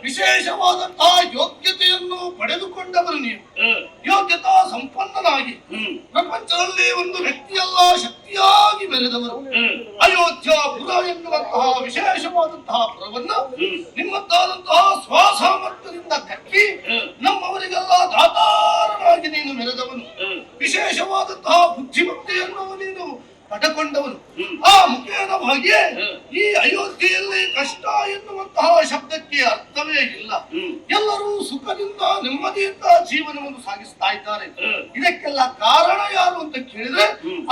ವಿಶೇಷವಾದಂತಹ ಯೋಗ್ಯತೆಯನ್ನು ಪಡೆದುಕೊಂಡವರು ನೀವು. ಯೋಗ್ಯತಾ ಸಂಪನ್ನನಾಗಿ ಪ್ರಪಂಚದಲ್ಲಿ ಒಂದು ವ್ಯಕ್ತಿಯಲ್ಲ ಶಕ್ತಿಯಾಗಿ ಮೆರೆದವರು. ಅಯೋಧ್ಯಾಪುರ ಎನ್ನುವಂತಹ ವಿಶೇಷವಾದಂತಹ ಪುರವನ್ನು ನಿಮ್ಮದ್ದಾದಂತಹ ಸ್ವಸಾಮರ್ಥ್ಯದಿಂದ ಕಟ್ಟಿ ನಮ್ಮವರಿಗೆಲ್ಲ ದಾತಾರನಾಗಿ ನೀನು ಮೆರೆದವನು. ವಿಶೇಷವಾದಂತಹ ಬುದ್ಧಿಮತ್ತೆಯನ್ನು ನೀನು ಪಡೆಕೊಂಡವನು. ಆ ಮುಖೇನವಾಗಿಯೇ ಈ ಅಯೋಧ್ಯೆಯಲ್ಲಿ ಕಷ್ಟ ಎನ್ನುವಂತಹ ಶಬ್ದಕ್ಕೆ ಅರ್ಥವೇ ಇಲ್ಲ. ಎಲ್ಲರೂ ಸುಖದಿಂದ ನೆಮ್ಮದಿಯಿಂದ ಜೀವನವನ್ನು ಸಾಗಿಸ್ತಾ ಇದ್ದಾರೆ. ಇದಕ್ಕೆಲ್ಲ ಕಾರಣ ಯಾರು ಅಂತ ಕೇಳಿದ್ರೆ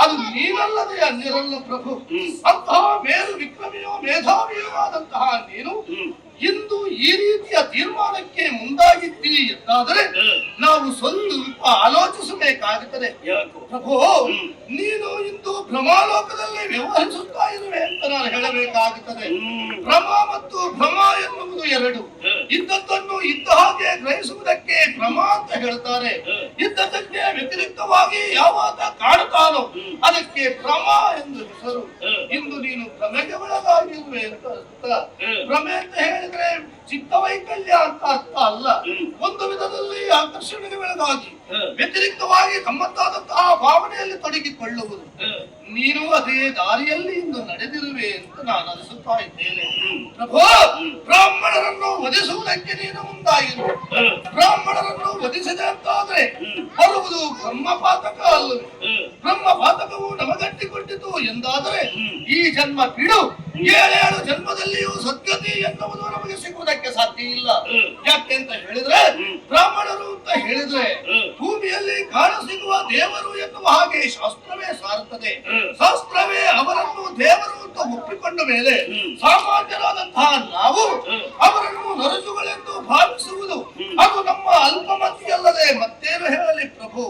ಅದು ನೀನಲ್ಲದೆ ಅನ್ಯರಲ್ಲ ಪ್ರಭು. ಅಂತಹ ಮೇರು ವಿಕ್ರಮಿಯೋ ಮೇಧಾವಿಯೋ ಆದಂತಹ ನೀನು ಇಂದು ಈ ರೀತಿಯ ತೀರ್ಮಾನಕ್ಕೆ ಮುಂದಾಗಿದ್ದೀವಿ ಎಂದಾದರೆ ನಾವು ಸ್ವಲ್ಪ ಆಲೋಚಿಸಬೇಕಾಗುತ್ತದೆ. ಪ್ರಭು, ನೀನು ಇಂದು ಭ್ರಮಾಲೋಕದಲ್ಲಿ ವ್ಯವಹರಿಸುತ್ತಾ ಇರುವೆ ಅಂತ ನಾನು ಹೇಳಬೇಕಾಗುತ್ತದೆ. ಭ್ರಮ ಮತ್ತು ಭ್ರಮ ಎನ್ನುವುದು ಎರಡು. ಇದ್ದದ್ದನ್ನು ಇದ್ದ ಹಾಗೆ ಗ್ರಹಿಸುವುದಕ್ಕೆ ಭ್ರಮ ಅಂತ ಹೇಳ್ತಾರೆ. ಇದ್ದದಕ್ಕೆ ವ್ಯತಿರಿಕ್ತವಾಗಿ ಯಾವಾಗ ಕಾಣುತ್ತಾನೋ ಅದಕ್ಕೆ ಭ್ರಮ ಎಂದು ಹೆಸರು. ಇಂದು ನೀನು ಭ್ರಮೆಗೆ ಒಳಗಾಗಿರುವೆ ಅಂತ ಅರ್ಥ. ಭ್ರಮೆ ಅಂತ ಹೇಳಿದ್ರೆ ಚಿತ್ತವೈಕಲ್ಯ ಅಂತ ಅರ್ಥ ಅಲ್ಲ. ಒಂದು ವಿಧದಲ್ಲಿ ಆಕರ್ಷಣೆಗೆ ಒಳಗಾಗಿ ವ್ಯತಿರಿಕ್ತವಾಗಿ ತಮ್ಮತ್ತಾದಂತಹ ಭಾವನೆಯಲ್ಲಿ ತೊಡಗಿಕೊಳ್ಳುವುದು. ನೀನು ಅದೇ ದಾರಿಯಲ್ಲಿ ಇಂದು ನಡೆದಿರುವೆ ಅಂತ ನಾನು ಅನಿಸುತ್ತಾ ಇದ್ದೇನೆ. ಪ್ರಭು, ಬ್ರಾಹ್ಮಣರನ್ನು ವಧಿಸುವುದಕ್ಕೆ ನೀನು ಮುಂದಾಗಿರು. ಬ್ರಾಹ್ಮಣರನ್ನು ವಧಿಸಿದೆ ಅಂತಾದ್ರೆ ಬರುವುದು ಬ್ರಹ್ಮಪಾತಕ ಅಲ್ಲವೇ? ಬ್ರಹ್ಮಪಾತಕವು ನಮಗಟ್ಟಿಕೊಂಡಿತು ಎಂದಾದರೆ ಈ ಜನ್ಮ ಬಿಡು, ಏಳೇಳು ಜನ್ಮದಲ್ಲಿಯೂ ಸದ್ಗತಿ ಎನ್ನುವುದು ನಮಗೆ ಸಿಗುವುದಕ್ಕೆ ಸಾಧ್ಯ ಇಲ್ಲ. ಯಾಕೆ ಅಂತ ಹೇಳಿದ್ರೆ, ಬ್ರಾಹ್ಮಣರು ಅಂತ ಹೇಳಿದ್ರೆ ಭೂಮಿಯಲ್ಲಿ ಕಾಣಸಿಗುವ ದೇವರು ಎನ್ನುವ ಹಾಗೆ ಶಾಸ್ತ್ರವೇ ಸಾರುತ್ತದೆ. ಶಾಸ್ತ್ರವೇ ಅವರನ್ನು ದೇವರು ಅಂತ ಒಪ್ಪಿಕೊಂಡ ಮೇಲೆ ಸಾಮಾನ್ಯರಾದಂತಹ ನಾವು ಅವರನ್ನು ನರಸುಗಳೆಂದು ಭಾವಿಸುವುದು ಅದು ನಮ್ಮ ಅಲ್ಪಮತಿಯಲ್ಲದೆ ಮತ್ತೇನು ಹೇಳಲಿ ಪ್ರಭು.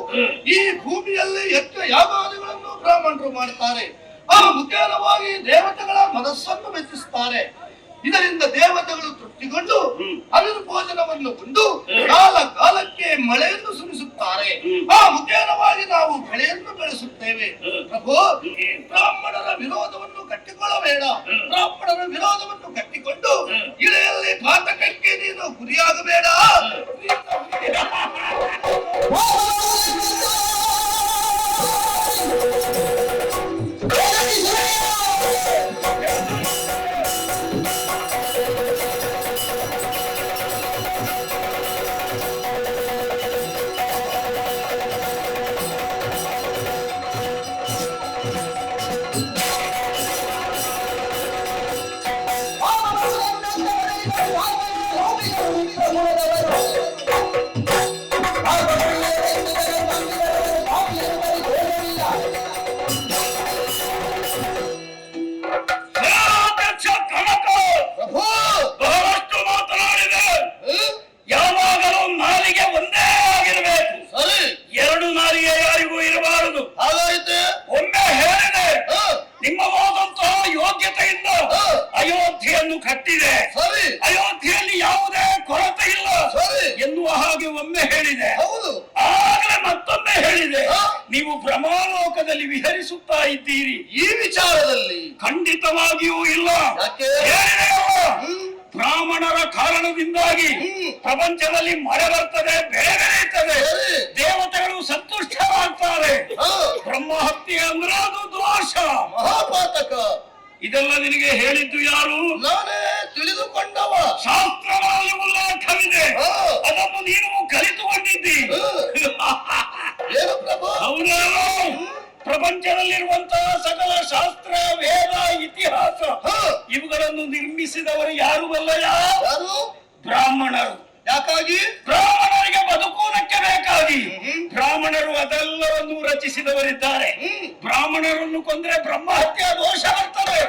ಈ ಭೂಮಿಯಲ್ಲಿ ಯಜ್ಞ ಯಾಗಾದಿಗಳನ್ನು ಬ್ರಾಹ್ಮಣರು ಮಾಡುತ್ತಾರೆ. ಆ ಮುಖೇನವಾಗಿ ದೇವತೆಗಳ ಮನಸ್ಸನ್ನು ಮೆಚ್ಚಿಸುತ್ತಾರೆ. ಇದರಿಂದ ದೇವತೆಗಳು ತೃಪ್ತಿಗೊಂಡು ಅನುಭೋಜನವನ್ನು ಉಂಡು ಕಾಲ ಕಾಲಕ್ಕೆ ಮಳೆಯನ್ನು ಸುರಿಸುತ್ತಾರೆ. ಆ ಮುಖೇನವಾಗಿ ನಾವು ಬೆಳೆಯನ್ನು ಬೆಳೆಸುತ್ತೇವೆ. ಪ್ರಭು, ಬ್ರಾಹ್ಮಣರ ವಿರೋಧವನ್ನು ಕಟ್ಟಿಕೊಳ್ಳಬೇಡ. ಬ್ರಾಹ್ಮಣರ ವಿರೋಧವನ್ನು ಕಟ್ಟಿಕೊಂಡು ಇಳೆಯಲ್ಲಿ ಪಾತಕಕ್ಕೆ ನೀನು ಗುರಿಯಾಗಬೇಡ. ಕಟ್ಟಿದೆ, ಅಯೋಧ್ಯೆಯಲ್ಲಿ ಯಾವುದೇ ಕೊರತೆ ಇಲ್ಲ ಎನ್ನುವ ಹಾಗೆ ಒಮ್ಮೆ ಹೇಳಿದೆ. ಆಗಲೇ ಮತ್ತೊಮ್ಮೆ ಹೇಳಿದೆ, ನೀವು ಭ್ರಮಾಲೋಕದಲ್ಲಿ ವಿಹರಿಸುತ್ತಾ ಇದ್ದೀರಿ. ಈ ವಿಚಾರದಲ್ಲಿ ಖಂಡಿತವಾಗಿಯೂ ಇಲ್ಲ. ಬ್ರಾಹ್ಮಣರ ಕಾರಣದಿಂದಾಗಿ ಪ್ರಪಂಚದಲ್ಲಿ ಮಳೆ ಬರ್ತದೆ, ಬೆಳೆ ಬೆಳೆಯುತ್ತದೆ, ದೇವತೆಗಳು ಸಂತುಷ್ಟರಾಗ್ತಾರೆ. ಬ್ರಹ್ಮಹತ್ಯೆ ಅಂದ್ರೆ ಅದು ದೋಷ, ಮಹಾಪಾತಕ. ಇದೆಲ್ಲ ನಿನಗೆ ಹೇಳಿದ್ದು ಯಾರು? ನಾನೇ ತಿಳಿದುಕೊಂಡವ. ಶಾಸ್ತ್ರಗಳಲ್ಲಿ ಉಲ್ಲೇಖವಿದೆ, ಅದನ್ನು ನೀನು ಕಲಿತುಕೊಂಡಿದ್ದಿ. ಹೌದೇನೋ? ಪ್ರಪಂಚದಲ್ಲಿರುವಂತಹ ಸಕಲ ಶಾಸ್ತ್ರ, ವೇದ, ಇತಿಹಾಸ ಇವುಗಳನ್ನು ನಿರ್ಮಿಸಿದವರು ಯಾರು ಬಲ್ಲಯ? ಬ್ರಾಹ್ಮಣರು. ಯಾಕಾಗಿ? ಬ್ರಾಹ್ಮಣರಿಗೆ ಬದುಕುವುದಕ್ಕೆ ಬೇಕಾಗಿ ಬ್ರಾಹ್ಮಣರು ಅದೆಲ್ಲವನ್ನು ರಚಿಸಿದವರಿದ್ದಾರೆ. ಬ್ರಾಹ್ಮಣರನ್ನು ಕೊಂದ್ರೆ ಬ್ರಹ್ಮಹತ್ಯೆ ದೋಷ ಬರ್ತದೆ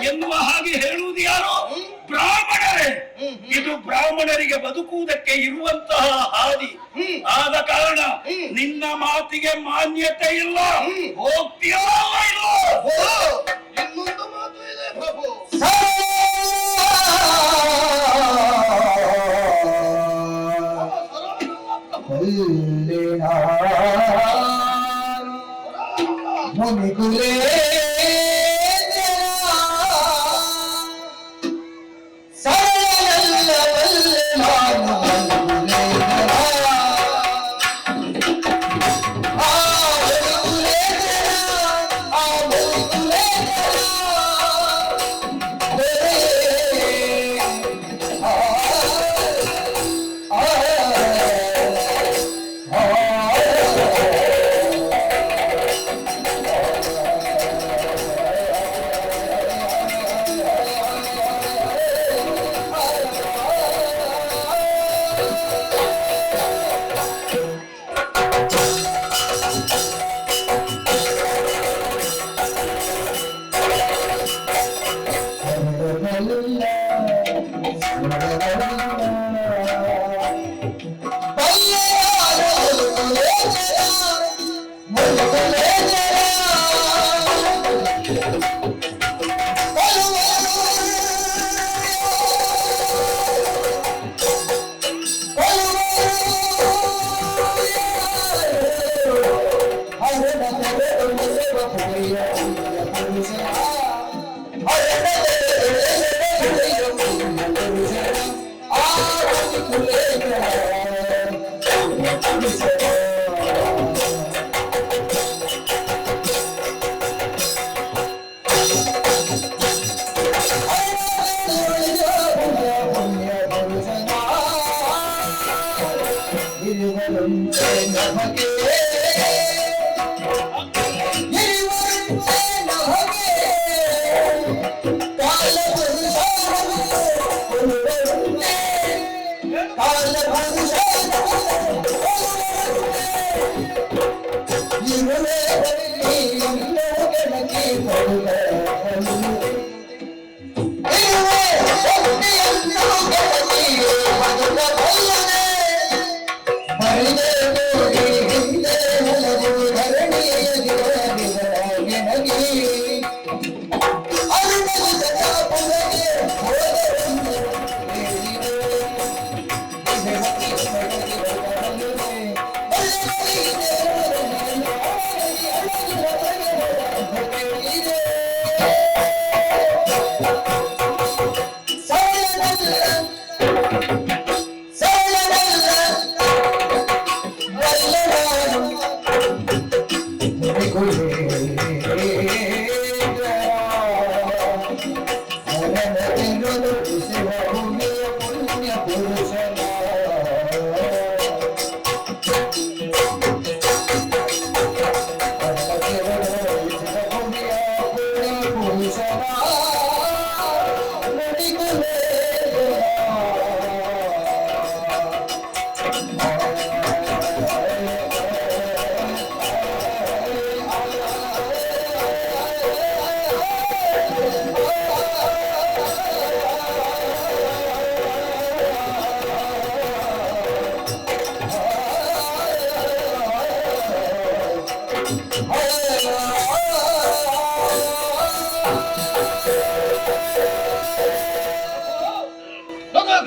ಎನ್ನುವ ಹಾಗೆ ಹೇಳುವುದು ಯಾರು? ಬ್ರಾಹ್ಮಣರೇ. ಇದು ಬ್ರಾಹ್ಮಣರಿಗೆ ಬದುಕುವುದಕ್ಕೆ ಇರುವಂತಹ ಹಾದಿ. ಆದ ಕಾರಣ ನಿನ್ನ ಮಾತಿಗೆ ಮಾನ್ಯತೆ ಇಲ್ಲ. ಹೋಗ್ತೀಯೋ ಇಲ್ಲ? ಇನ್ನೊಂದು ಮಾತು ಇದೆ ಪ್ರಭು. ಭೂಮಿಗುಲೇ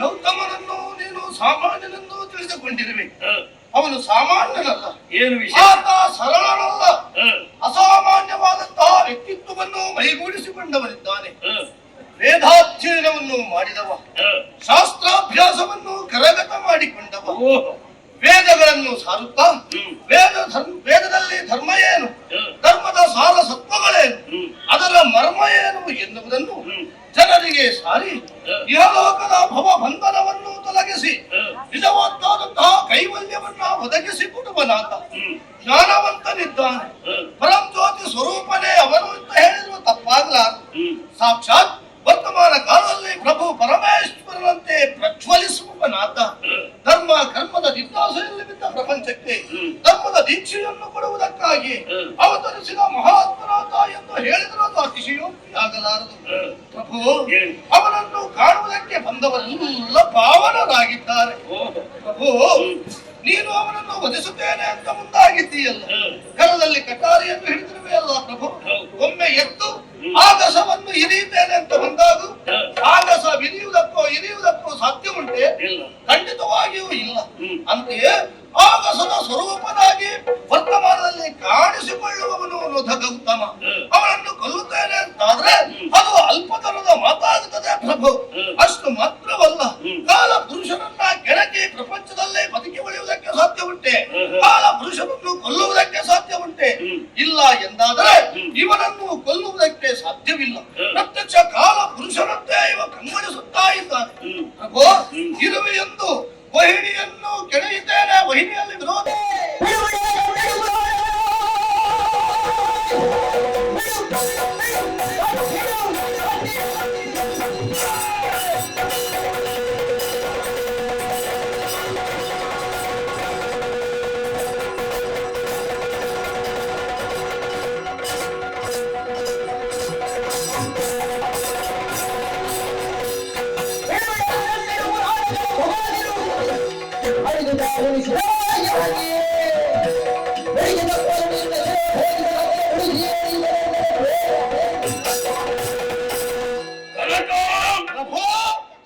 ಗೌತಮನನ್ನು ನೀನು ಸಾಮಾನ್ಯನೆಂದು ತಿಳಿದುಕೊಂಡಿರುವೆ. ಅವನು ಸಾಮಾನ್ಯನಲ್ಲ. ಏನು ವಿಷಯ? ಆತ ಸರಳನಲ್ಲ. ಅಸಾಮಾನ್ಯವಾದಂತಹ ವ್ಯಕ್ತಿತ್ವವನ್ನು ಮೈಗೂಡಿಸಿಕೊಂಡವನಿದ್ದಾನೆ. ವೇದಾಧ್ಯಯನವನ್ನು ಮಾಡಿದವ, ಶಾಸ್ತ್ರಾಭ್ಯಾಸವನ್ನು ಕರಗತ ಮಾಡಿಕೊಂಡವ, ವೇದಗಳನ್ನು ಸಾರುತ್ತಾ ವೇದದಲ್ಲಿ ಧರ್ಮ ಏನು, ಧರ್ಮದ ಸಾರ ಸತ್ವಗಳೇನು, ಅದರ ಮರ್ಮ ಏನು ಎನ್ನುವುದನ್ನು ಜನರಿಗೆ ಸಾರಿ ಇಹಲೋಕದ ಭವ ಬಂಧನವನ್ನು ತೊಲಗಿಸಿ ನಿಜವಾದಂತಹ ಕೈವಲ್ಯವನ್ನ ಒದಗಿಸಿಕೊಡುವನಾತ ಜ್ಞಾನವಂತನಿದ್ದಾನೆ. ಪರಂಜ್ಯೋತಿ ಸ್ವರೂಪನೇ ಅವನು ಅಂತ ಹೇಳಿದ್ರು ತಪ್ಪಾಗಲಾರದು. ಸಾಕ್ಷಾತ್ ವರ್ತಮಾನ ಕಾಲದಲ್ಲಿ ಪ್ರಭು ಪರಮೇಶ್ವರನಂತೆ ಪ್ರಜ್ವಲಿಸುವನಾತ ಧರ್ಮ ಕರ್ಮದ ಜಿಜ್ಞಾಸೆಯಲ್ಲಿ ಬಿದ್ದ ಪ್ರಪಂಚಕ್ಕೆ ಧರ್ಮದ ದೀಕ್ಷೆಯನ್ನು ಕೊಡುವುದಕ್ಕಾಗಿ ಅವತರಿಸಿದ ಮಹಾತ್ಮನಾಥ ಎಂದು ಹೇಳಿದರೂ ಅದು ಅತಿಶಯೋಕ್ತಿಯಾಗಲಾರದು. ಪ್ರಭು ಅವನನ್ನು ಕಾಣುವುದಕ್ಕೆ ಬಂದವರೆಲ್ಲ ಪಾವನರಾಗಿದ್ದಾರೆ. ಪ್ರಭು ನೀನು ಅವನನ್ನು ವಧಿಸುತ್ತೇನೆ ಅಂತ ಮುಂದಾಗಿದ್ದೀಯಲ್ಲ, ಕರದಲ್ಲಿ ಕಟಾರಿಯನ್ನು ಹಿಡಿದಿರುವೆಯಲ್ಲ ಪ್ರಭು. ಒಮ್ಮೆ ಎತ್ತು ಆಗಸವನ್ನು ಇರಿಯುತ್ತೇನೆ ಅಂತ ಬಂದಾಗ ಆಗಸ ಇರಿಯುವುದಕ್ಕೂ ಸಾಧ್ಯ ಉಂಟೆ? ಖಂಡಿತವಾಗಿಯೂ ಇಲ್ಲ. ಅಂತೆಯೇ ಆಗಸದ ಸ್ವರೂಪನಾಗಿ ವರ್ತಮಾನದಲ್ಲಿ ಕಾಣಿಸಿಕೊಳ್ಳುವವನು ಅನ್ನೋದ ಗೌತಮ ಅವನನ್ನು ಕೊಲ್ಲುತ್ತೇನೆ ಅಂತಾದ್ರೆ ಅದು ಅಲ್ಪತನದ ಮಾತಾಗುತ್ತದೆ ಪ್ರಭು. ಅಷ್ಟು ಮಾತ್ರವಲ್ಲ, ಕಾಲ ಪುರುಷನನ್ನ ಕೆಣಕಿ ಪ್ರಪಂಚದಲ್ಲೇ ಬದುಕಿ ಉಳಿಯುವುದಕ್ಕೆ ಸಾಧ್ಯ ಉಂಟೆ? ಕಾಲ ಪುರುಷನನ್ನು ಕೊಲ್ಲುವುದಕ್ಕೆ ಸಾಧ್ಯ ಉಂಟೆ? ಇಲ್ಲ ಎಂದಾದರೆ ಇವನನ್ನು ಕೊಲ್ಲುವುದಕ್ಕೆ ಸಾಧ್ಯವಿಲ್ಲ. ಪ್ರತ್ಯಕ್ಷ ಕಾಲ ಪುರುಷನಂತೆ ಇವ ಕಂಗೊಳಿಸುತ್ತಾ ಇದ್ದಾನೆ. ಪ್ರಭು ಇರುವೆಯೆಂದು ವಹಿಣಿಯನ್ನು ಕೆಣೆಯುತ್ತೇನೆ, ವಹಿಣಿಯಲ್ಲಿ ವಿರೋಧ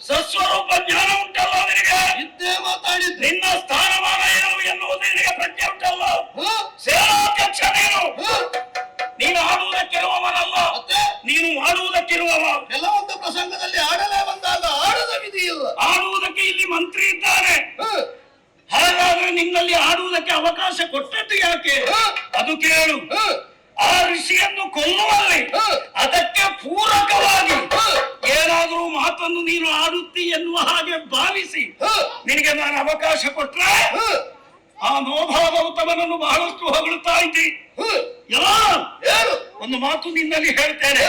ಸಸ್ವರೂಪ ಜ್ಞಾನ ಉಂಟಲ್ಲ ನಿನಗೆ? ಇದ್ದೇ ಮಾತಾಡಿದ್ದೆ. ನಿನ್ನ ಸ್ಥಾನಮಾನ ಏನು ಎನ್ನುವುದು ನಿನಗೆ ಪ್ರಜ್ಞೆ ಉಂಟಲ್ಲ? ಸೇನಾಧ್ಯಕ್ಷ ನೀನು ಆಡುವುದಕ್ಕಿರುವವನಲ್ಲ, ನೀನು ಮಾಡುವುದಕ್ಕಿರುವವ. ಕೆಲವೊಂದು ಪ್ರಸಂಗದಲ್ಲಿ ಆಡಲೇ ಬಂದಾಗ ಆಡದ ವಿಧಿ ಇಲ್ಲ. ಆಡುವುದಕ್ಕೆ ಇಲ್ಲಿ ಮಂತ್ರಿ ಇದ್ದಾನೆ. ಹಾಗಾದ್ರೆ ನಿನ್ನಲ್ಲಿ ಆಡುವುದಕ್ಕೆ ಅವಕಾಶ ಕೊಟ್ಟದ್ದು ಯಾಕೆ? ಅದು ಕೇಳು. ಆ ಋಷಿಯನ್ನು ಕೊಲ್ಲುವಲ್ಲಿ ಅದಕ್ಕೆ ಪೂರಕವಾಗಿ ಏನಾದರೂ ಮಾತನ್ನು ನೀನು ಆಡುತ್ತಿ ಎನ್ನುವ ಹಾಗೆ ಭಾವಿಸಿ ನಿನಗೆ ನಾನು ಅವಕಾಶ ಕೊಟ್ರೆ ಆ ನೋಭಾಗೌತಮನನ್ನು ಬಹಳಷ್ಟು ಹೊಗಳುತ್ತಾ ಇದ್ದಿ. ಒಂದು ಮಾತು ನಿನ್ನಲ್ಲಿ ಹೇಳ್ತೇನೆ.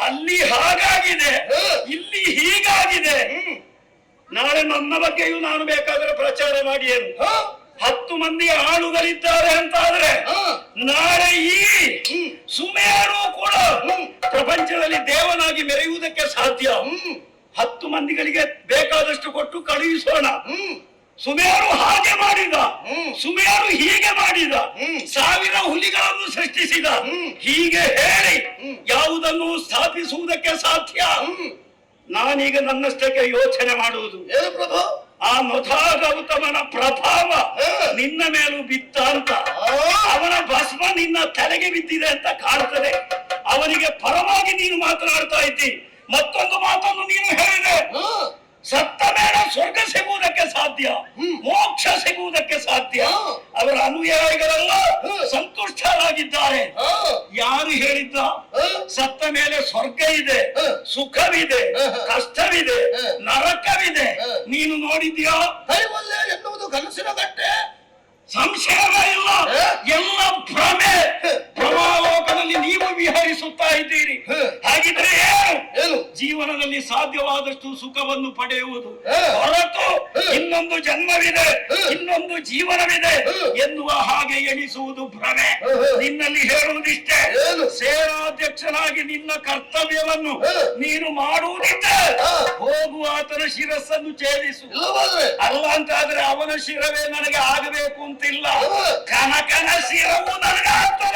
ಅಲ್ಲಿ ಹಾಗಾಗಿದೆ, ಇಲ್ಲಿ ಹೀಗಾಗಿದೆ. ನಾಳೆ ನನ್ನ ಬಗ್ಗೆಯೂ ನಾನು ಬೇಕಾದರೆ ಪ್ರಚಾರ ಮಾಡಿ ಏನು. 10 ಮಂದಿ ಆಳುಗಳಿದ್ದಾರೆ ಅಂತಾದ್ರೆ ನಾಳೆ ಈ ಸುಮೇರು ಕೂಡ ಪ್ರಪಂಚದಲ್ಲಿ ದೇವನಾಗಿ ಮೆರೆಯುವುದಕ್ಕೆ ಸಾಧ್ಯ. 10 ಮಂದಿಗಳಿಗೆ ಬೇಕಾದಷ್ಟು ಕೊಟ್ಟು ಕಳುಹಿಸೋಣ. ಸುಮೇರು ಹಾಗೆ ಮಾಡಿದ, ಸುಮೇರು ಹೀಗೆ ಮಾಡಿದ, 1000 ಹುಲಿಗಳನ್ನು ಸೃಷ್ಟಿಸಿದ. ಹೀಗೆ ಹೇಳಿ ಯಾವುದನ್ನು ಸ್ಥಾಪಿಸುವುದಕ್ಕೆ ಸಾಧ್ಯ? ನಾನೀಗ ನನ್ನಷ್ಟಕ್ಕೆ ಯೋಚನೆ ಮಾಡುವುದು, ಪ್ರಭು ಆ ಮಥಾಗೌತಮನ ಪ್ರಭಾವ ನಿನ್ನ ಮೇಲೂ ಬಿತ್ತ ಅಂತ, ಅವನ ಭಸ್ಮ ನಿನ್ನ ತಲೆಗೆ ಬಿದ್ದಿದೆ ಅಂತ ಕಾಣ್ತದೆ. ಅವನಿಗೆ ಪರವಾಗಿ ನೀನು ಮಾತನಾಡ್ತಾ ಇದ್ದಿ. ಮತ್ತೊಂದು ಮಾತನ್ನು ನೀನು ಹೇಳಿದೆ, ಸತ್ತ ಮೇಲೆ ಸ್ವರ್ಗ ಸಿಗುವುದಕ್ಕೆ ಸಾಧ್ಯ, ಮೋಕ್ಷ ಸಿಗುವುದಕ್ಕೆ ಸಾಧ್ಯ. ಅವರ ಅನುಯಾಯಿಗಳೆಲ್ಲ ಸಂತುಷ್ಟರಾಗಿದ್ದಾರೆ. ಯಾರು ಹೇಳಿದ್ದ? ಸತ್ತ ಮೇಲೆ ಸ್ವರ್ಗ ಇದೆ, ಸುಖವಿದೆ, ಕಷ್ಟವಿದೆ, ನರಕವಿದೆ. ನೀನು ನೋಡಿದ್ಯಾ? ಕೈವಲ್ಯ ಎನ್ನುವುದು ಕನಸಿನ ಗಟ್ಟೆ. ಸಂಶಯವೇ ಇಲ್ಲ. ಎಲ್ಲ ಭ್ರಮೆ. ಭ್ರಮಾಲೋಕದಲ್ಲಿ ನೀವು ವಿಹರಿಸುತ್ತಾ ಇದ್ದೀರಿ. ಹಾಗಿದ್ರೆ ಏನು ಜೀವನದಲ್ಲಿ ಸಾಧ್ಯವಾದಷ್ಟು ಸುಖವನ್ನು ಪಡೆಯುವುದು ಹೊರತು ಇನ್ನೊಂದು ಜನ್ಮವಿದೆ, ಇನ್ನೊಂದು ಜೀವನವಿದೆ ಎನ್ನುವ ಹಾಗೆ ಎಣಿಸುವುದು ಭ್ರಮೆ. ನಿನ್ನಲ್ಲಿ ಹೇಳುವುದಿಷ್ಟೇ, ಸೇನಾಧ್ಯಕ್ಷನಾಗಿ ನಿನ್ನ ಕರ್ತವ್ಯವನ್ನು ನೀನು ಮಾಡುವುದಿದ್ದರೆ ಹೋಗುವ ಆತನ ಶಿರಸ್ಸನ್ನು ಛೇದಿಸು. ಅಲ್ಲ ಅಂತಾದ್ರೆ ಅವನ ಶಿರವೇ ನನಗೆ ಆಗಬೇಕು ಅಂತಿಲ್ಲ, ಕನಕನ ಶಿರವು ನನಗೆ ಆಗ್ತಾರೆ.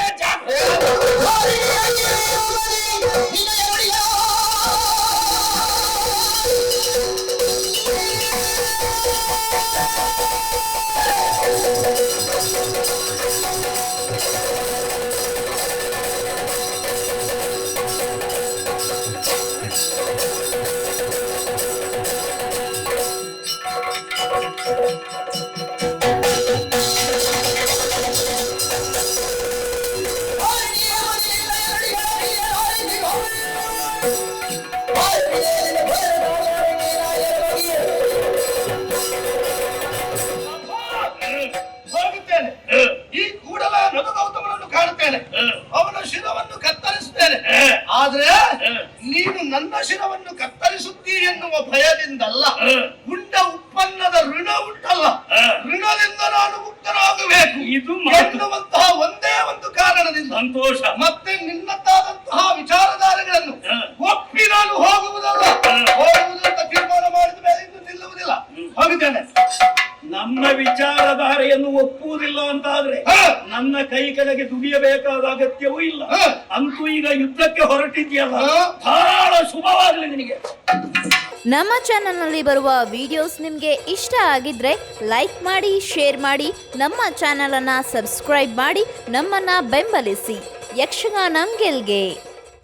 ಈ ಕೂಡಲೇ ಗೌತಮನನ್ನು ಕಾಣುತ್ತೇನೆ, ಅವನ ಶಿರವನ್ನು ಕತ್ತರಿಸುತ್ತೇನೆ. ಆದ್ರೆ ನೀನು ನನ್ನ ಶಿರವನ್ನು ಕತ್ತರಿಸುತ್ತೀ ಎನ್ನುವ ಭಯದಿಂದಲ್ಲ, ಉಂಡ ಉತ್ಪನ್ನದ ಋಣ ಉಂಟಲ್ಲ, ಋಣದಿಂದ ನಾನು ಮುಕ್ತನಾಗಬೇಕು ಎನ್ನುವಂತಹ ಒಂದೇ ಒಂದು ಕಾರಣದಿಂದ ಸಂತೋಷ ಮತ್ತೆ ನಿನ್ನದ್ದಾದಂತಹ ವಿಚಾರಧಾರೆಗಳನ್ನು ಒಪ್ಪಿ ನಾನು ಹೋಗುವುದಲ್ಲ. ಹೋಗುವುದು ಅಂತ ತೀರ್ಮಾನ ಮಾಡಿದ ಮೇಲೆ ಇನ್ನು ನಿಲ್ಲುವುದಿಲ್ಲ. ಹೋಗಿದ್ದೇನೆ. ನಮ್ಮ ವಿಚಾರಧಾರೆಯನ್ನು ಒಪ್ಪುವುದಿಲ್ಲ ಅಂತಾದ್ರೆ ನನ್ನ ಕೈ ಕೆಳಗೆ ದುಡಿಯಬೇಕಾದ ಅಗತ್ಯವೂ ಇಲ್ಲ. ಅಂತೂ ಈಗ ಯುದ್ಧಕ್ಕೆ ಹೊರಟಿದ್ಯಲ್ಲ, ಬಹಳ ಶುಭವಾಗಲಿ ನಿನಗೆ. ನಮ್ಮ ಚಾನಲ್ನಲ್ಲಿ ಬರುವ ವಿಡಿಯೋಸ್ ನಿಮಗೆ ಇಷ್ಟ ಆಗಿದ್ರೆ ಲೈಕ್ ಮಾಡಿ, ಶೇರ್ ಮಾಡಿ, ನಮ್ಮ ಚಾನಲನ್ನು ಸಬ್ಸ್ಕ್ರೈಬ್ ಮಾಡಿ, ನಮ್ಮನ್ನು ಬೆಂಬಲಿಸಿ. ಯಕ್ಷಗಾನ ಗೆಲ್ಗೆ.